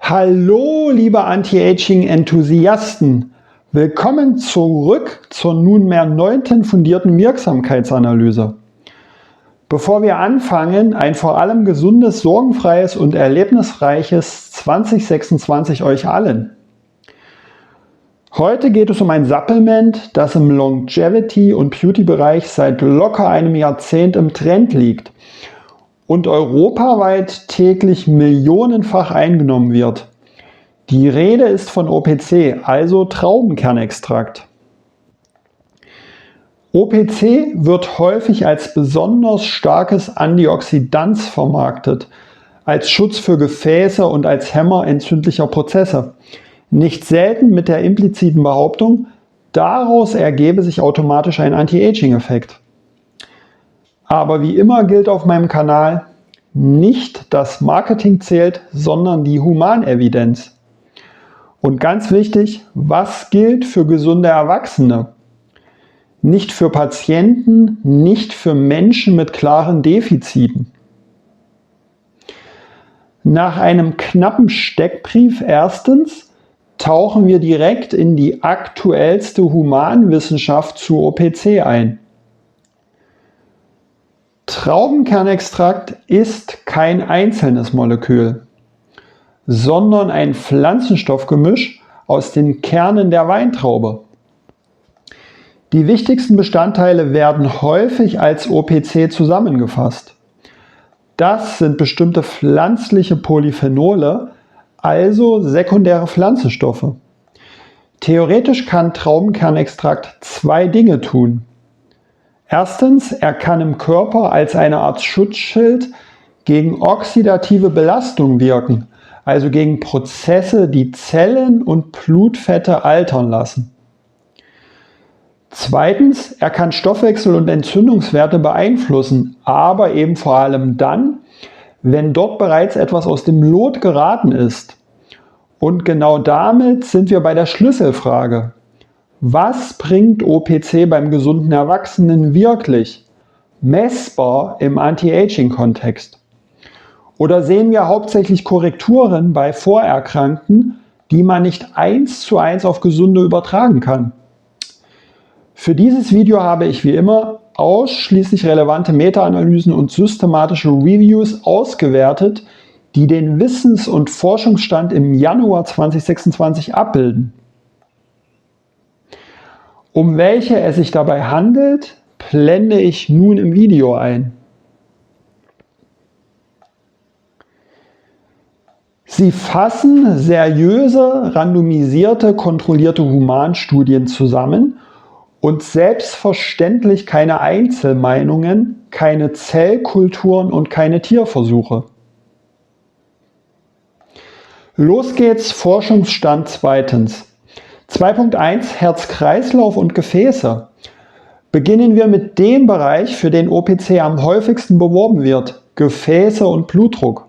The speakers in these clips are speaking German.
Hallo, liebe Anti-Aging-Enthusiasten! Willkommen zurück zur nunmehr 9. fundierten Wirksamkeitsanalyse. Bevor wir anfangen, ein vor allem gesundes, sorgenfreies und erlebnisreiches 2026 euch allen. Heute geht es um ein Supplement, das im Longevity- und Beauty-Bereich seit locker einem Jahrzehnt im Trend liegt und europaweit täglich millionenfach eingenommen wird. Die Rede ist von OPC, also Traubenkernextrakt. OPC wird häufig als besonders starkes Antioxidant vermarktet, als Schutz für Gefäße und als Hemmer entzündlicher Prozesse. Nicht selten mit der impliziten Behauptung, daraus ergebe sich automatisch ein Anti-Aging-Effekt. Aber wie immer gilt auf meinem Kanal, nicht das Marketing zählt, sondern die Humanevidenz. Und ganz wichtig, was gilt für gesunde Erwachsene? Nicht für Patienten, nicht für Menschen mit klaren Defiziten. Nach einem knappen Steckbrief erstens tauchen wir direkt in die aktuellste Humanwissenschaft zu OPC ein. Traubenkernextrakt ist kein einzelnes Molekül, sondern ein Pflanzenstoffgemisch aus den Kernen der Weintraube. Die wichtigsten Bestandteile werden häufig als OPC zusammengefasst. Das sind bestimmte pflanzliche Polyphenole, also sekundäre Pflanzenstoffe. Theoretisch kann Traubenkernextrakt zwei Dinge tun. Erstens, er kann im Körper als eine Art Schutzschild gegen oxidative Belastung wirken, also gegen Prozesse, die Zellen und Blutfette altern lassen. Zweitens, er kann Stoffwechsel- und Entzündungswerte beeinflussen, aber eben vor allem dann, wenn dort bereits etwas aus dem Lot geraten ist. Und genau damit sind wir bei der Schlüsselfrage. Was bringt OPC beim gesunden Erwachsenen wirklich messbar im Anti-Aging-Kontext? Oder sehen wir hauptsächlich Korrekturen bei Vorerkrankten, die man nicht 1:1 auf Gesunde übertragen kann? Für dieses Video habe ich wie immer ausschließlich relevante Meta-Analysen und systematische Reviews ausgewertet, die den Wissens- und Forschungsstand im Januar 2026 abbilden. Um welche es sich dabei handelt, blende ich nun im Video ein. Sie fassen seriöse, randomisierte, kontrollierte Humanstudien zusammen und selbstverständlich keine Einzelmeinungen, keine Zellkulturen und keine Tierversuche. Los geht's, Forschungsstand zweitens. 2.1 Herz-Kreislauf und Gefäße. Beginnen wir mit dem Bereich, für den OPC am häufigsten beworben wird, Gefäße und Blutdruck.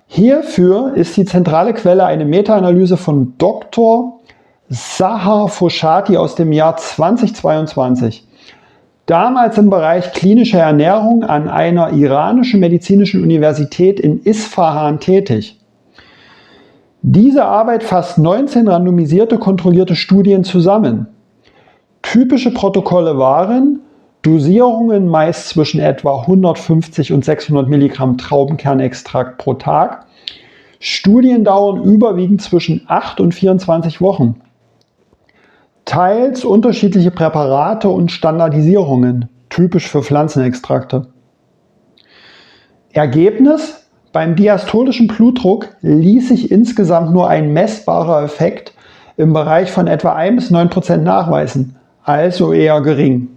Hierfür ist die zentrale Quelle eine Meta-Analyse von Dr. Sahar Foshati aus dem Jahr 2022. Damals im Bereich klinische Ernährung an einer iranischen medizinischen Universität in Isfahan tätig. Diese Arbeit fasst 19 randomisierte, kontrollierte Studien zusammen. Typische Protokolle waren Dosierungen meist zwischen etwa 150 und 600 Milligramm Traubenkernextrakt pro Tag. Studiendauern überwiegend zwischen 8 und 24 Wochen. Teils unterschiedliche Präparate und Standardisierungen, typisch für Pflanzenextrakte. Ergebnis: Beim diastolischen Blutdruck ließ sich insgesamt nur ein messbarer Effekt im Bereich von etwa 1-9% nachweisen, also eher gering.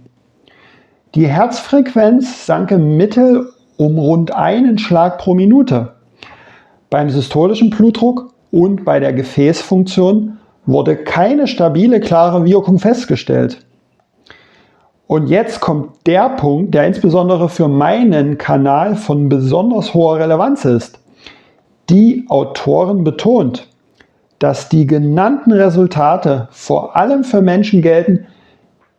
Die Herzfrequenz sank im Mittel um rund einen Schlag pro Minute. Beim systolischen Blutdruck und bei der Gefäßfunktion wurde keine stabile, klare Wirkung festgestellt. Und jetzt kommt der Punkt, der insbesondere für meinen Kanal von besonders hoher Relevanz ist. Die Autoren betont, dass die genannten Resultate vor allem für Menschen gelten,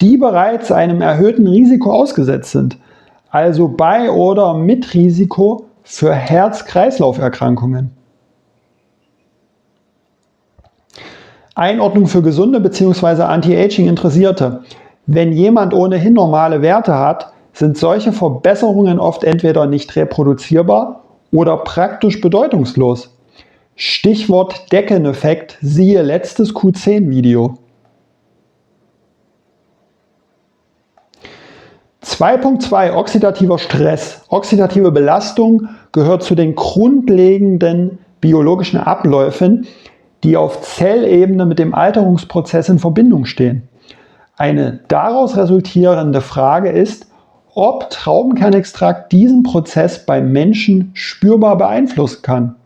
die bereits einem erhöhten Risiko ausgesetzt sind, also bei oder mit Risiko für Herz-Kreislauf-Erkrankungen. Einordnung für gesunde bzw. Anti-Aging-Interessierte. Wenn jemand ohnehin normale Werte hat, sind solche Verbesserungen oft entweder nicht reproduzierbar oder praktisch bedeutungslos. Stichwort Deckeneffekt, siehe letztes Q10-Video. 2.2 Oxidativer Stress. Oxidative Belastung gehört zu den grundlegenden biologischen Abläufen, die auf Zellebene mit dem Alterungsprozess in Verbindung stehen. Eine daraus resultierende Frage ist, ob Traubenkernextrakt diesen Prozess beim Menschen spürbar beeinflussen kann.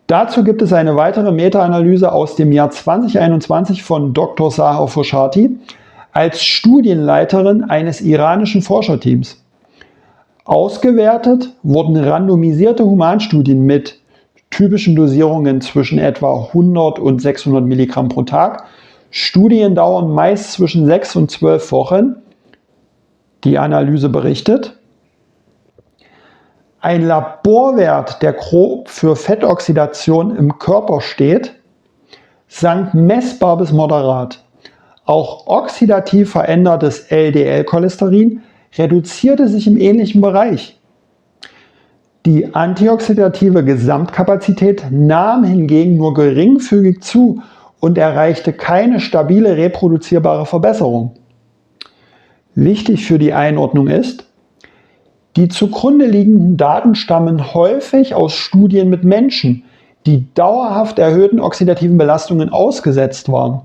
Dazu gibt es eine weitere Meta-Analyse aus dem Jahr 2021 von Dr. Sahar Foshati als Studienleiterin eines iranischen Forscherteams. Ausgewertet wurden randomisierte Humanstudien mit typischen Dosierungen zwischen etwa 100 und 600 Milligramm pro Tag. Studien dauern meist zwischen 6 und 12 Wochen. Die Analyse berichtet, ein Laborwert, der grob für Fettoxidation im Körper steht, sank messbar bis moderat. Auch oxidativ verändertes LDL-Cholesterin reduzierte sich im ähnlichen Bereich. Die antioxidative Gesamtkapazität nahm hingegen nur geringfügig zu und erreichte keine stabile reproduzierbare Verbesserung. Wichtig für die Einordnung ist, die zugrunde liegenden Daten stammen häufig aus Studien mit Menschen, die dauerhaft erhöhten oxidativen Belastungen ausgesetzt waren,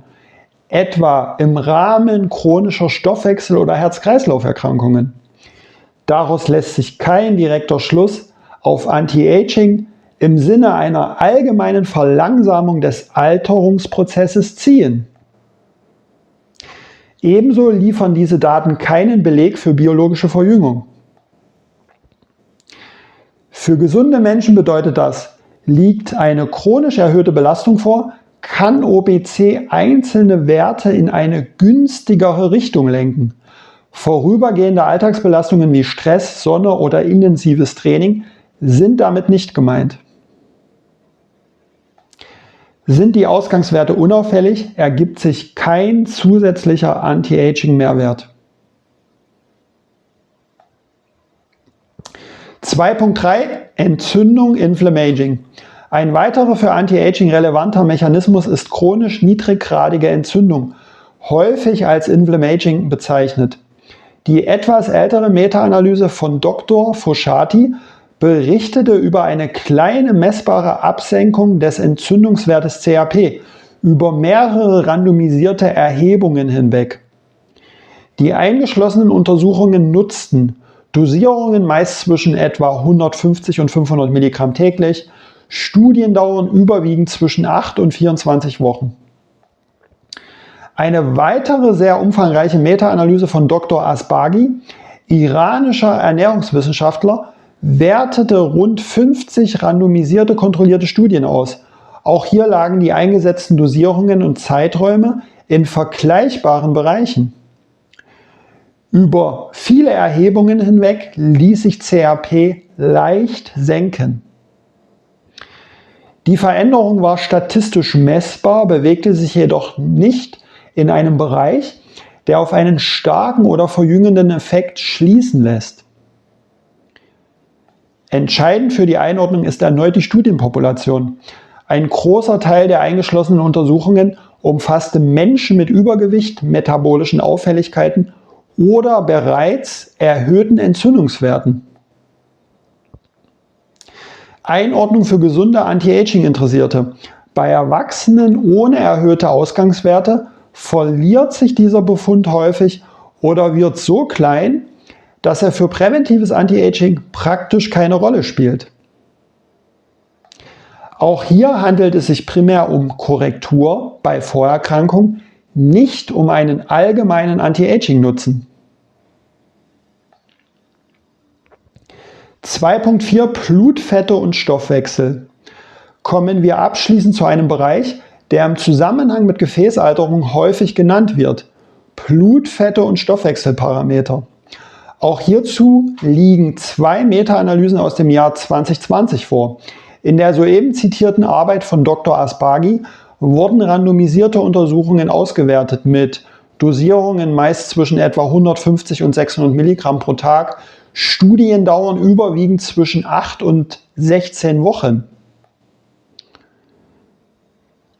etwa im Rahmen chronischer Stoffwechsel- oder Herz-Kreislauf-Erkrankungen. Daraus lässt sich kein direkter Schluss auf Anti-Aging im Sinne einer allgemeinen Verlangsamung des Alterungsprozesses ziehen. Ebenso liefern diese Daten keinen Beleg für biologische Verjüngung. Für gesunde Menschen bedeutet das, liegt eine chronisch erhöhte Belastung vor, kann OPC einzelne Werte in eine günstigere Richtung lenken. Vorübergehende Alltagsbelastungen wie Stress, Sonne oder intensives Training sind damit nicht gemeint. Sind die Ausgangswerte unauffällig, ergibt sich kein zusätzlicher Anti-Aging-Mehrwert. 2.3 Entzündung, Inflammaging. Ein weiterer für Anti-Aging relevanter Mechanismus ist chronisch niedriggradige Entzündung, häufig als Inflammaging bezeichnet. Die etwas ältere Meta-Analyse von Dr. Foshati berichtete über eine kleine messbare Absenkung des Entzündungswertes CRP über mehrere randomisierte Erhebungen hinweg. Die eingeschlossenen Untersuchungen nutzten Dosierungen meist zwischen etwa 150 und 500 Milligramm täglich. Studiendauern überwiegend zwischen 8 und 24 Wochen. Eine weitere sehr umfangreiche Meta-Analyse von Dr. Asbaghi, iranischer Ernährungswissenschaftler, wertete rund 50 randomisierte kontrollierte Studien aus. Auch hier lagen die eingesetzten Dosierungen und Zeiträume in vergleichbaren Bereichen. Über viele Erhebungen hinweg ließ sich CRP leicht senken. Die Veränderung war statistisch messbar, bewegte sich jedoch nicht in einem Bereich, der auf einen starken oder verjüngenden Effekt schließen lässt. Entscheidend für die Einordnung ist erneut die Studienpopulation. Ein großer Teil der eingeschlossenen Untersuchungen umfasste Menschen mit Übergewicht, metabolischen Auffälligkeiten oder bereits erhöhten Entzündungswerten. Einordnung für gesunde Anti-Aging-Interessierte. Bei Erwachsenen ohne erhöhte Ausgangswerte verliert sich dieser Befund häufig oder wird so klein, dass er für präventives Anti-Aging praktisch keine Rolle spielt. Auch hier handelt es sich primär um Korrektur bei Vorerkrankung, nicht um einen allgemeinen Anti-Aging-Nutzen. 2.4 Blutfette und Stoffwechsel. Kommen wir abschließend zu einem Bereich, der im Zusammenhang mit Gefäßalterung häufig genannt wird: Blutfette und Stoffwechselparameter. Auch hierzu liegen 2 Meta-Analysen aus dem Jahr 2020 vor. In der soeben zitierten Arbeit von Dr. Asbaghi wurden randomisierte Untersuchungen ausgewertet mit Dosierungen meist zwischen etwa 150 und 600 Milligramm pro Tag. Studien dauern überwiegend zwischen 8 und 16 Wochen.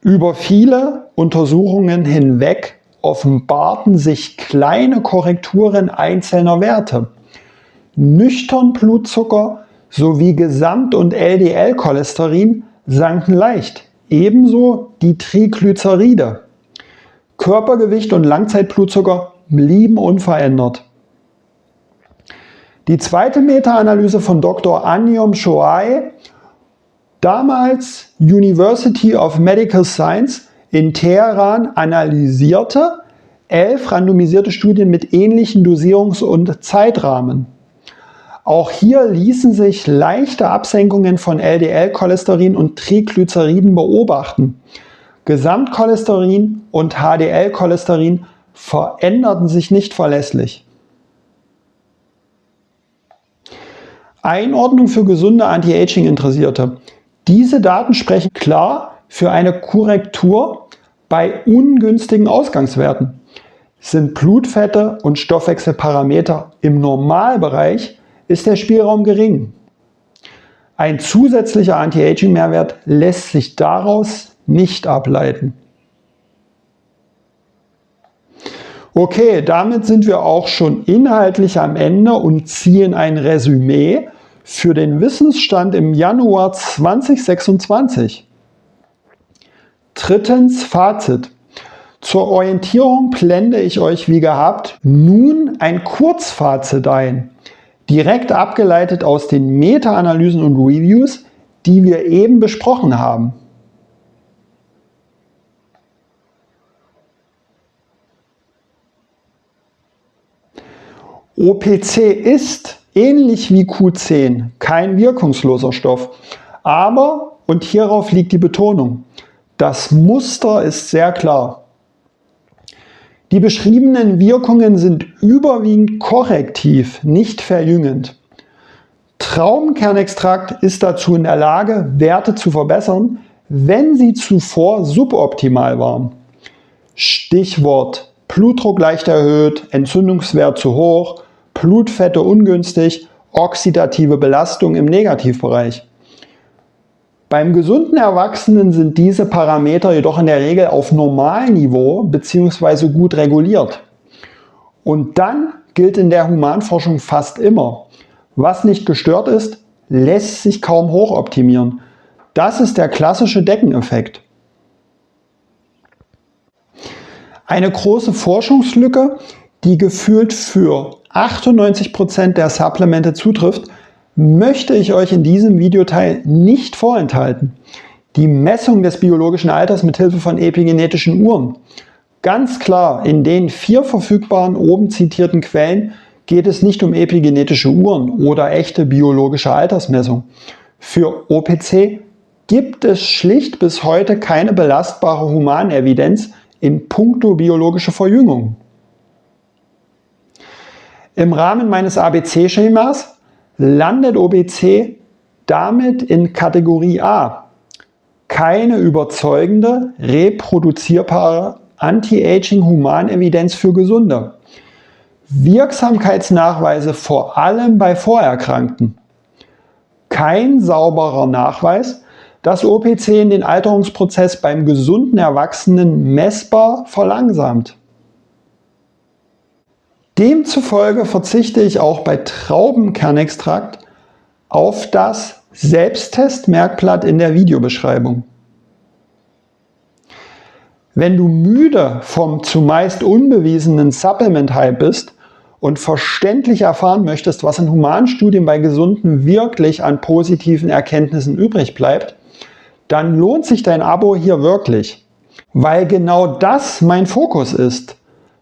Über viele Untersuchungen hinweg offenbarten sich kleine Korrekturen einzelner Werte. Nüchtern Blutzucker sowie Gesamt- und LDL-Cholesterin sanken leicht, ebenso die Triglyceride. Körpergewicht und Langzeitblutzucker blieben unverändert. Die zweite Meta-Analyse von Dr. Anyom Shoai, damals University of Medical Science in Teheran, analysierte 11 randomisierte Studien mit ähnlichen Dosierungs- und Zeitrahmen. Auch hier ließen sich leichte Absenkungen von LDL-Cholesterin und Triglyceriden beobachten. Gesamtcholesterin und HDL-Cholesterin veränderten sich nicht verlässlich. Einordnung für gesunde Anti-Aging-Interessierte. Diese Daten sprechen klar für eine Korrektur bei ungünstigen Ausgangswerten. Sind Blutfette und Stoffwechselparameter im Normalbereich, ist der Spielraum gering. Ein zusätzlicher Anti-Aging-Mehrwert lässt sich daraus nicht ableiten. Okay, damit sind wir auch schon inhaltlich am Ende und ziehen ein Resümee für den Wissensstand im Januar 2026. Drittens, Fazit. Zur Orientierung blende ich euch wie gehabt nun ein Kurzfazit ein, direkt abgeleitet aus den Meta-Analysen und Reviews, die wir eben besprochen haben. OPC ist, ähnlich wie Q10, kein wirkungsloser Stoff. Aber, und hierauf liegt die Betonung, das Muster ist sehr klar. Die beschriebenen Wirkungen sind überwiegend korrektiv, nicht verjüngend. Traubenkernextrakt ist dazu in der Lage, Werte zu verbessern, wenn sie zuvor suboptimal waren. Stichwort: Blutdruck leicht erhöht, Entzündungswert zu hoch, Blutfette ungünstig, oxidative Belastung im Negativbereich. Beim gesunden Erwachsenen sind diese Parameter jedoch in der Regel auf Normalniveau bzw. gut reguliert. Und dann gilt in der Humanforschung fast immer: Was nicht gestört ist, lässt sich kaum hochoptimieren. Das ist der klassische Deckeneffekt. Eine große Forschungslücke, die gefühlt für 98% der Supplemente zutrifft, möchte ich euch in diesem Videoteil nicht vorenthalten. Die Messung des biologischen Alters mit Hilfe von epigenetischen Uhren. Ganz klar, in den 4 verfügbaren oben zitierten Quellen geht es nicht um epigenetische Uhren oder echte biologische Altersmessung. Für OPC gibt es schlicht bis heute keine belastbare Humanevidenz in puncto biologische Verjüngung. Im Rahmen meines ABC-Schemas landet OPC damit in Kategorie A. Keine überzeugende, reproduzierbare Anti-Aging-Humanevidenz für Gesunde. Wirksamkeitsnachweise vor allem bei Vorerkrankten. Kein sauberer Nachweis, dass OPC in den Alterungsprozess beim gesunden Erwachsenen messbar verlangsamt. Demzufolge verzichte ich auch bei Traubenkernextrakt auf das Selbsttest-Merkblatt in der Videobeschreibung. Wenn du müde vom zumeist unbewiesenen Supplement-Hype bist und verständlich erfahren möchtest, was in Humanstudien bei Gesunden wirklich an positiven Erkenntnissen übrig bleibt, dann lohnt sich dein Abo hier wirklich, weil genau das mein Fokus ist: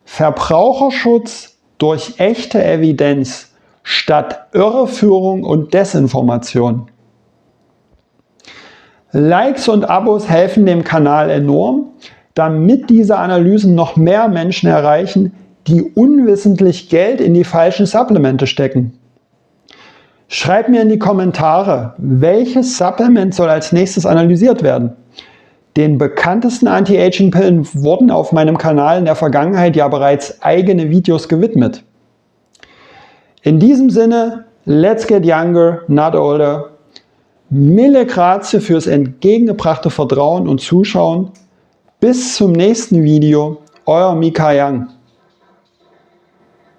Verbraucherschutz durch echte Evidenz statt Irreführung und Desinformation. Likes und Abos helfen dem Kanal enorm, damit diese Analysen noch mehr Menschen erreichen, die unwissentlich Geld in die falschen Supplemente stecken. Schreib mir in die Kommentare, welches Supplement soll als nächstes analysiert werden. Den bekanntesten Anti-Aging-Pillen wurden auf meinem Kanal in der Vergangenheit ja bereits eigene Videos gewidmet. In diesem Sinne, let's get younger, not older. Mille grazie fürs entgegengebrachte Vertrauen und Zuschauen. Bis zum nächsten Video, euer Mika Young.